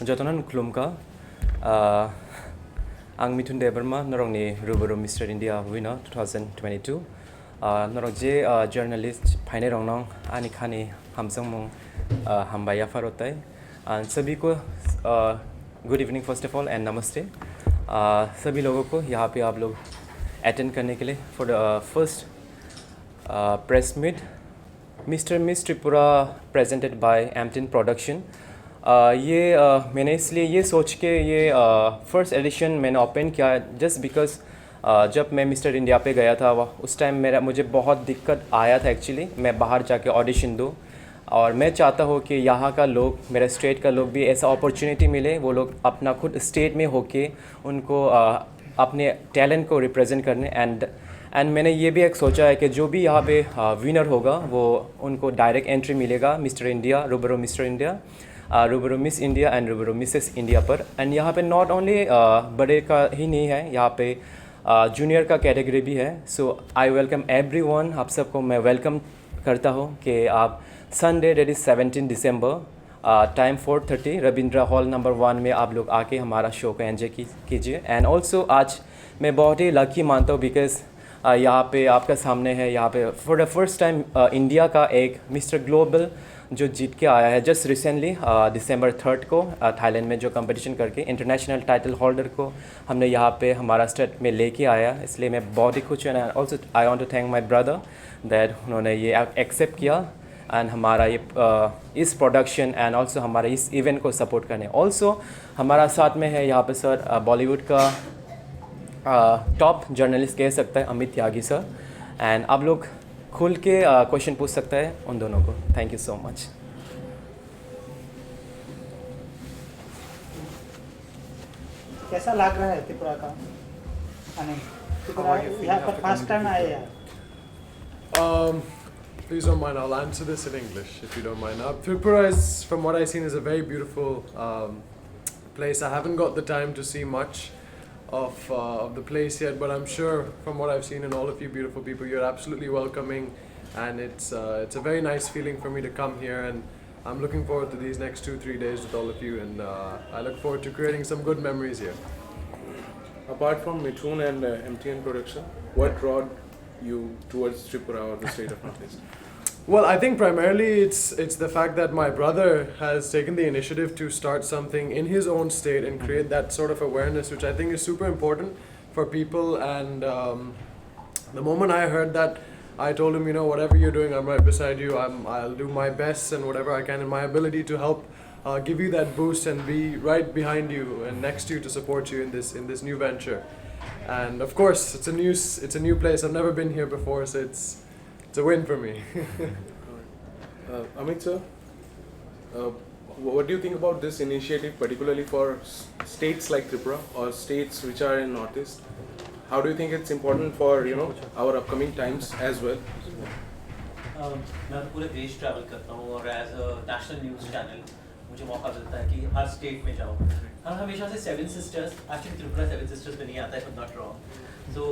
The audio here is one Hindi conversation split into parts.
Jotonan Klumka, Ang Mten Deberma, Norongni Rubero Mr. India winner 2022. Norongje journalist Paine Rongnong, Anikani Hamsangmung Hambaya Farotai. And सभी को good evening first of all and नमस्ते सभी लोगों को यहाँ पे आप लोग अटेंड करने के लिए for the first press meet mister miss Tripura presented by एमटेन प्रोडक्शन। ये मैंने इसलिए ये सोच के ये फर्स्ट एडिशन मैंने ओपन किया जस्ट बिकॉज जब मैं मिस्टर इंडिया पे गया था उस टाइम मुझे बहुत दिक्कत आया था एक्चुअली मैं बाहर जाके ऑडिशन दूँ और मैं चाहता हूँ कि यहाँ का लोग मेरे स्टेट का लोग भी ऐसा अपॉर्चुनिटी मिले वो लोग अपना खुद स्टेट में होके उनको अपने टैलेंट को रिप्रेजेंट करने एंड मैंने ये भी एक सोचा है कि जो भी यहाँ पे विनर होगा वो उनको डायरेक्ट एंट्री मिलेगा mister India Rubaru mister India Rubaru miss India and Rubaru Mrs India पर। एंड यहाँ पे नॉट ओनली बड़े का ही नहीं है यहाँ पे जूनियर का कैटेगरी भी है। सो आई वेलकम एवरीवन, आप सबको मैं वेलकम करता हूँ कि आप Sunday that is 17 December time 4:30 Ravindra hall number 1 में आप लोग आके हमारा शो को एंजॉय कीजिए। एंड ऑल्सो आज मैं बहुत ही लकी मानता हूँ बिकॉज यहाँ पे आपका सामने है यहाँ पे for the first time India का एक मिस्टर ग्लोबल जो जीत के आया है जस्ट रिसेंटली दिसंबर 3 को थाईलैंड में जो कंपटीशन करके इंटरनेशनल टाइटल होल्डर को हमने यहाँ पे हमारा स्टेट में लेके आया, इसलिए मैं बहुत ही खुश हूँ। And also I want to thank my brother that उन्होंने ये एक्सेप्ट किया एंड हमारा ये इस प्रोडक्शन एंड ऑल्सो हमारे इस इवेंट को सपोर्ट करने। ऑल्सो हमारा साथ में है यहाँ पे सर बॉलीवुड का टॉप जर्नलिस्ट कह सकता है अमित त्यागी सर एंड आप लोग खुल के क्वेश्चन पूछ सकते हैं उन दोनों को। Thank you so much. कैसा लग रहा है त्रिपुरा का आने? त्रिपुरा यहाँ पर फर्स्ट टाइम आए यार। Please don't mind, I'll answer this in English if you don't mind. Tripura is, from what I've seen, is a very beautiful place. I haven't got the time to see much of the place yet, but I'm sure from what I've seen in all of you beautiful people, you're absolutely welcoming, and it's a very nice feeling for me to come here, and I'm looking forward to these next 2-3 days with all of you, and I look forward to creating some good memories here. Apart from Mten and Mten production, what brought you towards Tripura or the state of Northeast? Well, I think primarily it's the fact that my brother has taken the initiative to start something in his own state and create that sort of awareness, which I think is super important for people. And the moment I heard that, I told him, you know, whatever you're doing, I'm right beside you. I'll do my best and whatever I can in my ability to help give you that boost and be right behind you and next to you to support you in this new venture. And of course, it's a new place. I've never been here before, so it's a win for me. Amit sir, what do you think about this initiative, particularly for states like Tripura or states which are in Northeast? How do you think it's important for our upcoming times as well? मैं तो पूरे देश ट्रैवल करता हूँ और as a national news channel मुझे मौका मिलता है कि हर स्टेट में जाऊँ। हम हमेशा से 7 सिस्टर्स, एक्चुअली त्रिपुरा 7 सिस्टर्स में नहीं आता है, इफ नॉट रॉन्ग। सो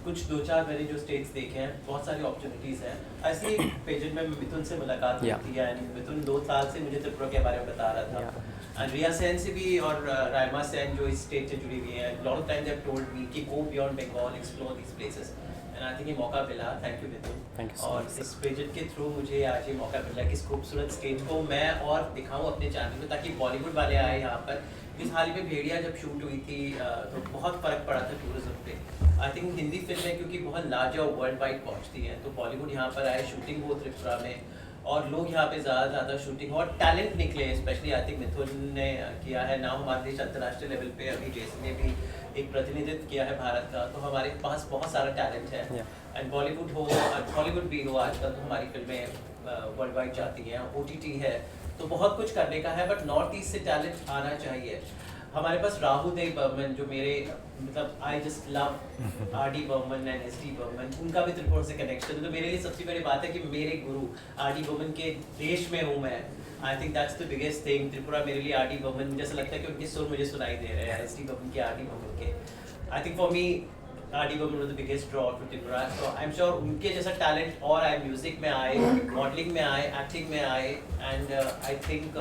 कुछ 2-4 मैंने जो स्टेट्स देखे हैं, बहुत सारी अपॉर्चुनिटीज़ हैं। ऐसे ही पेजेंट में मिथुन से मुलाकात हुई थी एंड मिथुन 2 साल से मुझे त्रिपुरा के बारे में बता रहा था। एंड रिया सेन से भी और रायमा सेन जो इस स्टेट से जुड़ी हुई हैं, lot of time they have told me कि go beyond Bengal, explore these places. And I think ये मौका मिला, थैंक यू मिथुन। और इस पेजेंट के थ्रू मुझे आज ये मौका मिला कि इस खूबसूरत स्टेज को मैं और दिखाऊं अपने चैनल में, ताकि बॉलीवुड वाले आए यहाँ पर। इस हाल ही में भेड़िया जब शूट हुई थी तो बहुत फ़र्क पड़ा था टूरिज्म पे। आई थिंक हिंदी फिल्में क्योंकि बहुत लार्ज और वर्ल्ड वाइड पहुँचती हैं, तो बॉलीवुड यहाँ पर आए, शूटिंग हो त्रिपुरा में और लोग यहाँ पे ज़्यादा शूटिंग और टैलेंट निकले। स्पेशली आई थिंक मिथुन ने किया है नाम हमारे देश अंतर्राष्ट्रीय लेवल पे, अभी जैसे ने भी एक प्रतिनिधित्व किया है भारत का, तो हमारे पास बहुत सारा टैलेंट है। एंड बॉलीवुड हो, हॉलीवुड भी हो, आजकल तो हमारी फिल्में वर्ल्ड वाइड जाती हैं, OTT है, तो बहुत कुछ करने का है, बट नॉर्थ ईस्ट से टैलेंट आना चाहिए। हमारे पास राहुल देव बर्मन जो मेरे मतलब I just love RD Burman and SD Burman, उनका भी त्रिपुरा से कनेक्शन है। तो मेरे लिए सबसे बड़ी बात है कि मेरे गुरु RD बर्मन के देश में हूँ मैं। I think that's the biggest thing. Tripura मेरे लिए RD बर्मन, मुझे ऐसा लगता है कि उनके सुर मुझे सुनाई दे रहे हैं, SD बर्मन के, RD बर्मन के। I think for me RD Burman was the biggest draw to Tripura. तो आई एम श्योर उनके जैसा टैलेंट और आए, म्यूजिक में आए, मॉडलिंग में आए, एक्टिंग में आए, and I think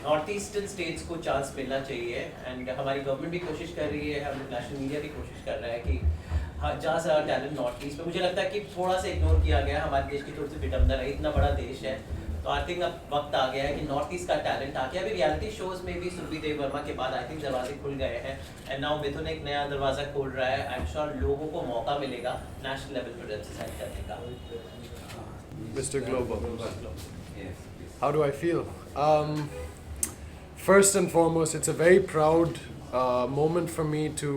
north eastern states को चांस मिलना चाहिए एंड हमारी गवर्नमेंट भी कोशिश कर रही है, हम नेशनल मीडिया भी कोशिश कर रहा है कि हाँ जहाँ सारा टैलेंट नॉर्थ ईस्ट में मुझे लगता है कि थोड़ा सा इग्नोर किया गया है, हमारे देश की थोड़ी सी विडम्बना है, इतना बड़ा देश है तो आई थिंक अब वक्त आ गया है कि नॉर्थ ईस्ट का टैलेंट आ गया। अभी रियलिटी शोज में भी सुरभि देव वर्मा के बाद आई थिंक दरवाजे खुल गए हैं एंड नाउ मिथुन एक नया दरवाजा खोल रहा है। आई एम श्योर लोगों को मौका मिलेगा नेशनल लेवल पर रिप्रेजेंट करने का। Mr. Global. How do I feel? First and foremost, it's a very proud moment for me to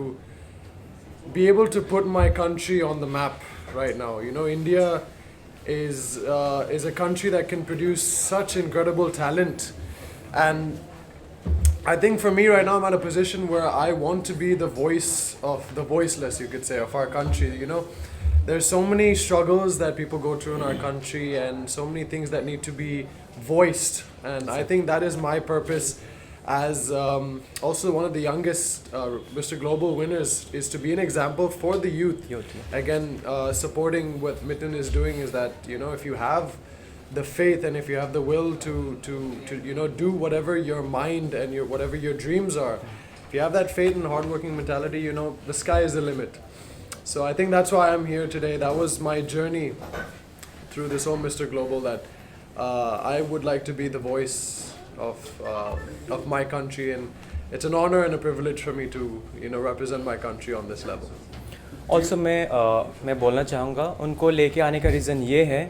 be able to put my country on the map right now. You know, India is a country that can produce such incredible talent, and I think for me right now I'm at a position where I want to be the voice of the voiceless, you could say, of our country. You know, there's so many struggles that people go through in our country and so many things that need to be voiced, and I think that is my purpose as also one of the youngest Mr. Global winners, is to be an example for the youth. Again, supporting what Mten is doing is that, you know, if you have the faith and if you have the will to you know, do whatever your mind and your whatever your dreams are, if you have that faith and hardworking mentality, you know, the sky is the limit. So I think that's why I'm here today. That was my journey through this whole Mr. Global, that I would like to be the voice of my country, and it's an honor and a privilege for me to, you know, represent my country on this level. Also मैं बोलना चाहूँगा उनको लेके आने का रीज़न ये है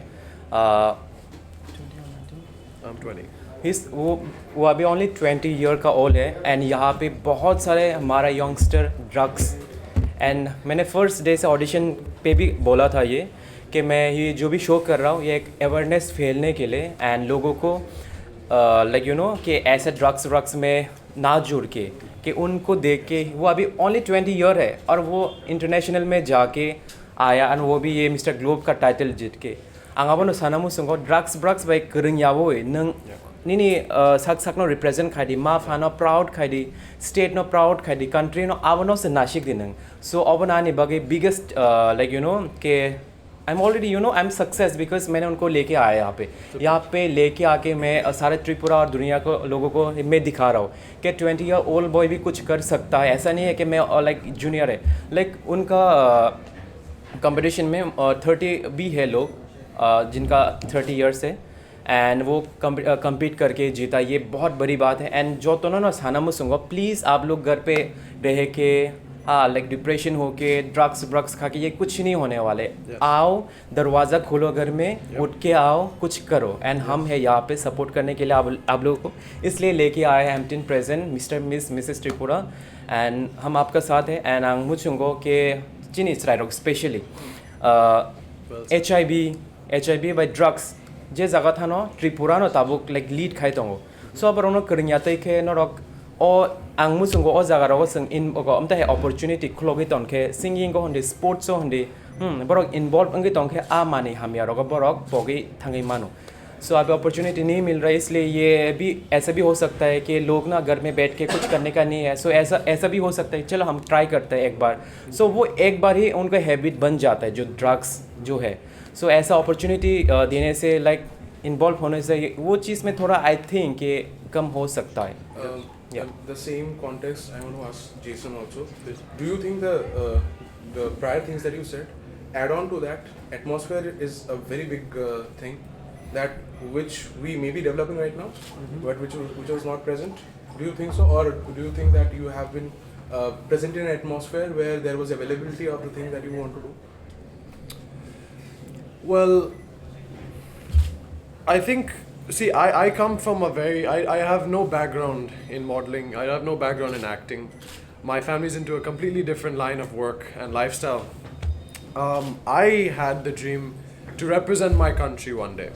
I'm 20. वो अभी ओनली 20 ईयर का ओल्ड है एंड यहाँ पे बहुत सारे हमारा यंगस्टर ड्रग्स एंड मैंने फर्स्ट डे से ऑडिशन पे भी बोला था ये कि मैं ये जो भी शो कर रहा हूँ ये एक अवेयरनेस फैलने के लिए एंड लोगों को लाइक यू नो कि ऐसे ड्रग्स में ना जुड़ के कि उनको देख के वो अभी ओनली 20 ईयर है और वो इंटरनेशनल में जाके आया एंड वो भी ये मिस्टर ग्लोब का टाइटल जीत के आंगाबो सानामु संगो ड्रग्स बाय करंयाबो नों निनी साक नो रिप्रेजेंट खाइदी मा फानो प्राउड खाइदी स्टेट नो प्राउड खाइदी कंट्री नो आवनो से नाशिक दिनंग सो अबनानी बगे बिगेस्ट लाइक यू नो के I am already you know I am success because मैंने उनको लेके आया यहाँ पे लेके आके मैं सारे त्रिपुरा और दुनिया को लोगों को मैं दिखा रहा हूँ कि 20 ईयर ओल्ड बॉय भी कुछ कर सकता है। ऐसा नहीं है कि मैं लाइक जूनियर है, लाइक उनका कंपटीशन में 30 भी है लोग जिनका 30 ईयर्स है एंड वो कम्पीट करके जीता, ये बहुत बड़ी बात है। एंड जो तो ना साना मुझूँगा प्लीज़ आप लोग घर पे रह के हाँ लाइक डिप्रेशन हो के ड्रग्स खा के ये कुछ नहीं होने वाले। आओ दरवाज़ा खोलो घर में, उठ के आओ कुछ करो एंड हम है यहाँ पे सपोर्ट करने के लिए आप लोगों को, इसलिए लेके आए हैं एमटेन present mister Mrs Tripura and हम आपका साथ है एंड आंग मुझूँगो के चिनी strike specially HIV by drugs जे जगह था नो त्रिपुरा नो ताबुक लाइक लीड खाई तो सो अब रोनो करंयाते के नो रक ओ आं मुसुंगो ओ जगह रगो संग इन ओगो अमता है अपॉर्चुनिटी खुलोगे तोंखे सिंगिंग को हंदे स्पोर्ट्स को हंदे बरक इन्वॉल्व अंगे तोंखे आ माने हमिया रगो बरक पोगे थंगे मानो सो अब अपॉर्चुनिटी नहीं मिल रहा है, इसलिए ये भी ऐसा भी हो सकता है कि लोग ना घर में बैठ के कुछ करने का नहीं है। सो ऐसा भी हो सकता है चलो हम ट्राई करते हैं एक बार, सो वो एक बार ही उनका हैबिट बन जाता है जो ड्रग्स जो है। सो ऐसा अपॉर्चुनिटी देने से लाइक इन्वॉल्व होने से वो चीज़ में थोड़ा आई थिंक कि कम हो सकता है। The same context, I want to ask Jason also. Do you think the prior things that you said, add on to that, atmosphere is a very big thing that which we may be developing right now, but which was not present. Do you think so, or do you think that you have been present in an atmosphere where there was availability of the thing that you want to do? Well, I think, see, I come from I have no background in modeling, I have no background in acting. My family's into a completely different line of work and lifestyle. I had the dream to represent my country one day,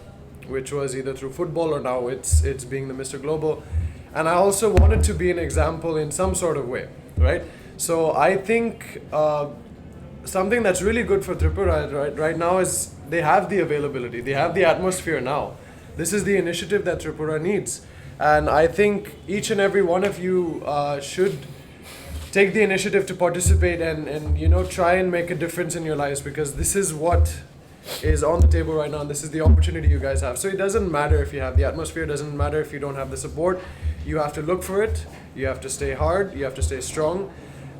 which was either through football or now it's being the Mr. Global. And I also wanted to be an example in some sort of way, right? So I think something that's really good for Tripura right now is they have the availability, they have the atmosphere now. This is the initiative that Tripura needs. And I think each and every one of you should take the initiative to participate and you know, try and make a difference in your lives, because this is what is on the table right now, and this is the opportunity you guys have. So it doesn't matter if you have the atmosphere, it doesn't matter if you don't have the support. You have to look for it. You have to stay hard. You have to stay strong.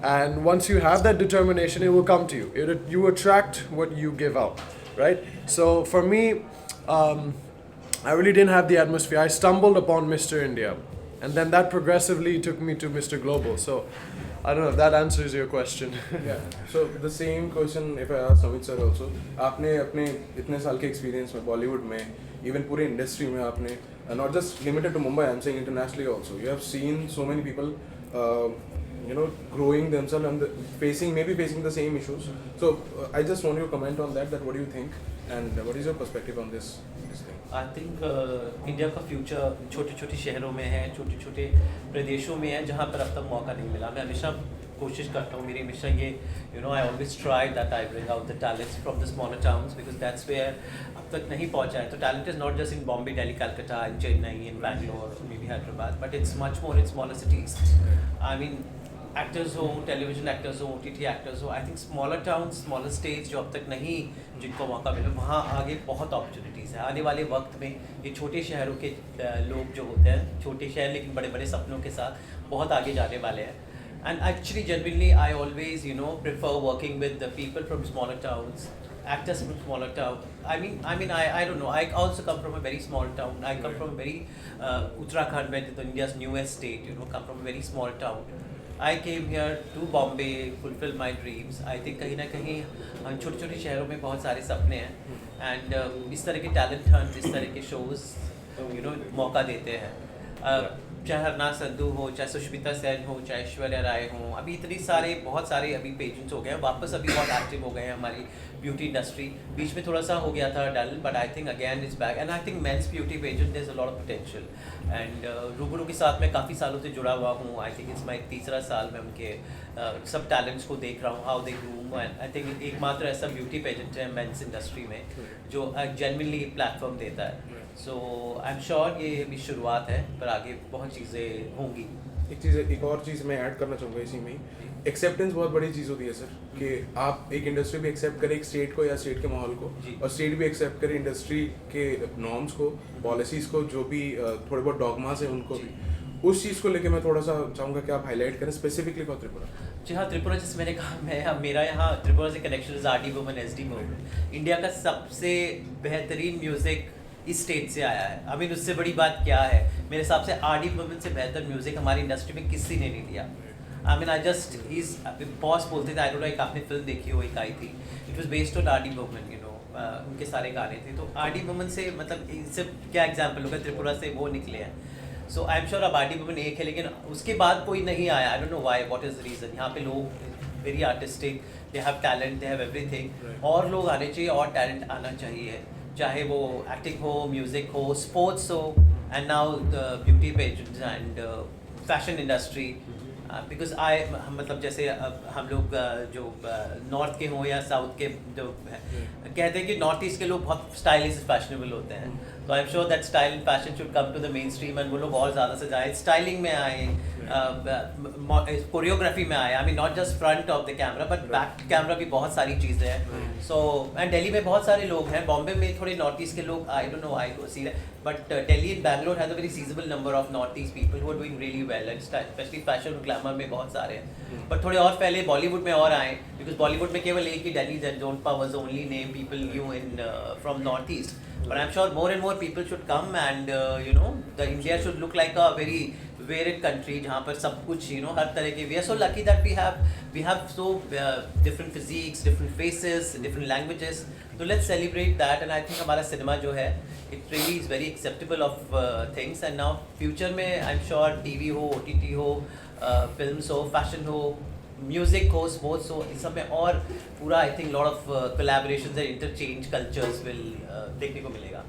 And once you have that determination, it will come to you. You attract what you give out, right? So for me, I really didn't have the atmosphere. I stumbled upon Mr. India, and then that progressively took me to Mr. Global. So I don't know if that answers your question. Yeah. So the same question if I ask Amit sir also. आपने अपने इतने साल के experience में बॉलीवुड में even पूरे industry में आपने not just limited to Mumbai, I'm saying internationally also. You have seen so many people, growing themselves and facing the same issues. So I just want you to comment on that. That what do you think and what is your perspective on this thing? I think India का फ्यूचर छोटे छोटे शहरों में है, छोटे छोटे प्रदेशों में है जहाँ पर अब तक मौका नहीं मिला. मैं हमेशा कोशिश करता हूँ, मेरी हमेशा ये I always try that I bring out the talents from the smaller towns because that's where अब तक नहीं पहुँचा है. तो talent is not just in Bombay, Delhi, Calcutta, in Chennai, in Bangalore, maybe Hyderabad, but it's much more in smaller cities. I mean actors हो, टेलीविजन एक्टर्स हो, OTT एक्टर्स हो, I think smaller towns, smaller states जो अब तक नहीं जिनको मौका मिला, वहाँ आगे बहुत अपॉर्चुनिटीज़ है. आने वाले वक्त में ये छोटे शहरों के लोग जो होते हैं, छोटे शहर लेकिन बड़े बड़े सपनों के साथ बहुत आगे जाने वाले हैं. And actually generally I always prefer working with the people from smaller towns, actors from smaller town. I don't know. I also come from a very small town. I come from a very Uttarakhand, where the India's newest state. Come from a very small town. I came here to Bombay, fulfill my dreams. I think कहीं ना कहीं छोटे छोटे शहरों में बहुत सारे सपने हैं. And इस तरह के talent hunt, इस तरह के shows मौका देते हैं. चाहे हरनाथ संधू हो, चाहे सुष्मिता सेन हो, चाहे ऐश्वर्या राय हो, अभी इतनी सारे बहुत सारे अभी पेजेंट्स हो गए हैं, वापस अभी बहुत एक्टिव हो गए हैं हमारी ब्यूटी इंडस्ट्री. बीच में थोड़ा सा हो गया था dull, but I think again it's back. And I think men's beauty pageant there is a lot of potential. And Rubaru के साथ मैं काफ़ी सालों से जुड़ा हुआ हूँ. आई थिंक इट्स माई तीसरा साल में उनके सब टैलेंट्स को देख रहा हूँ, how they groom. And I think एकमात्र ऐसा ब्यूटी पेजेंट है मेंस इंडस्ट्री में जो जेन्युइनली प्लेटफॉर्म देता है. सो आई एम श्योर ये अभी शुरुआत है, पर आगे बहुत चीज़ें होंगी. एक और चीज़ मैं ऐड करना चाहूँगा इसी में ही. एक्सेप्टेंस बहुत बड़ी चीज़ होती है सर, कि आप एक इंडस्ट्री भी एक्सेप्ट करें एक स्टेट को या स्टेट के माहौल को, और स्टेट भी एक्सेप्ट करे इंडस्ट्री के नॉर्म्स को, पॉलिसीज़ को, जो भी थोड़े बहुत डॉगमास हैं उनको भी. उस चीज़ को लेके मैं थोड़ा सा चाहूँगा कि आप हाईलाइट करें स्पेसिफिकली फॉर त्रिपुरा. जी हाँ, त्रिपुरा जैसे मैंने कहा, मेरा यहाँ त्रिपुरा से connection is RD woman, SD woman. India का सबसे बेहतरीन म्यूज़िक इस स्टेट से आया है. आई मीन उससे बड़ी बात क्या है, मेरे हिसाब से RD वुमन से बेहतर म्यूज़िक हमारी इंडस्ट्री में किसी ने नहीं दिया. आई मीन बॉस बोलते थे, आई डोंट नो, एक आपने फिल्म देखी हो, एक आई थी, it was based on RD woman, उनके सारे गाने थे. तो RD वुमन से मतलब इससे क्या एग्जाम्पल होगा, त्रिपुरा से वो निकले हैं. सो आई एम श्योर अब RD वुमन एक है, लेकिन उसके बाद कोई नहीं आया. आई don't know why, what is the reason. यहाँ पे लोग very artistic, they have talent, they have everything. और लोग आने चाहिए, और टैलेंट आना चाहिए, चाहे वो एक्टिंग हो, म्यूज़िक हो, स्पोर्ट्स हो, and now the beauty pageants and fashion industry. Because मतलब जैसे हम लोग जो नॉर्थ के हों या साउथ के, जो कहते हैं कि नॉर्थ ईस्ट के लोग बहुत स्टाइलिश फैशनेबल होते हैं. तो I am sure that style and fashion should come to the mainstream, and वो लोग और ज़्यादा से ज़्यादा स्टाइलिंग में आए, कोरियोग्राफी में आए. I mean not just front of the camera but back camera भी बहुत सारी चीज़ें हैं. सो एंड दिल्ली में बहुत सारे लोग हैं, बॉम्बे में थोड़े नॉर्थ ईस्ट के लोग, I don't know, I see that, but Delhi and Bangalore has a very sizeable number of north east people who are doing really well, and specially fashion और ग्लैमर में बहुत सारे हैं. पर थोड़े और पहले बॉलीवुड में और आए, बिकॉज बॉलीवुड में केवल एक ही दिल्ली एंड जोनपा was the only name people knew in from north east. But I'm sure more and more people should come, and the India should look like a very varied country जहाँ पर सब कुछ हर तरह के. We are so lucky that we have so different physiques, different faces, different languages. So let's celebrate that, and I think हमारा सिनेमा जो है, it really is very acceptable of things. And now future में I'm sure TV हो, OTT हो, films हो, fashion हो, म्यूजिक हो, स्पोर्ट्स हो, इस सब में और पूरा I think lot of collaborations and interchange cultures will देखने को मिलेगा.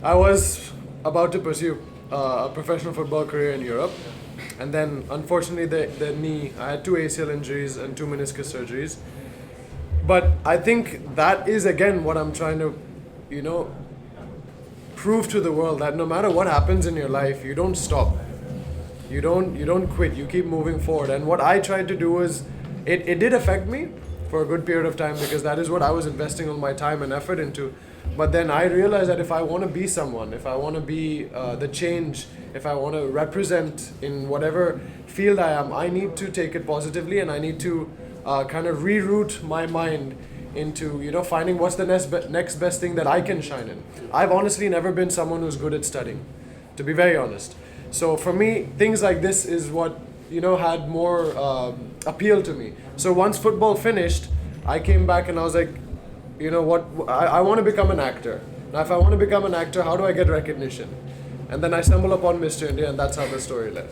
I was about to pursue a professional football career in Europe, and then unfortunately the knee, I had 2 ACL injuries and 2 meniscus surgeries. But I think that is again what I'm trying to, prove to the world, that no matter what happens in your life, you don't stop. You don't quit. You keep moving forward. And what I tried to do is it did affect me for a good period of time because that is what I was investing all my time and effort into. But then I realized that if I want to be someone, if I want to be the change, if I want to represent in whatever field I am, I need to take it positively and I need to kind of reroute my mind into, you know, finding what's the next best thing that I can shine in. I've honestly never been someone who's good at studying, to be very honest. So for me, things like this is what, you know, had more appeal to me. So once football finished, I came back and I was like, you know what, I want to become an actor. Now if I want to become an actor, how do I get recognition? And then I stumbled upon Mr. India and that's how the story led.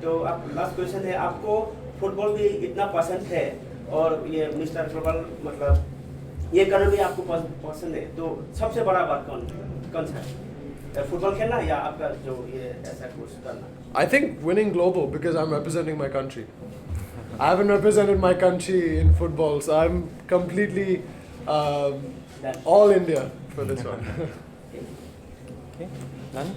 तो आप लास्ट क्वेश्चन है, आपको फुटबॉल भी इतना पसंद है और ये मिस्टर ग्लोबल मतलब ये करना भी आपको पसंद है, तो सबसे बड़ा बात कौन सा है, फुटबॉल खेलना या आपका जो ये ऐसा कोर्स करना? I think winning global because I'm representing my country. I haven't represented my country in football, so I'm completely all India for this one. Okay, done.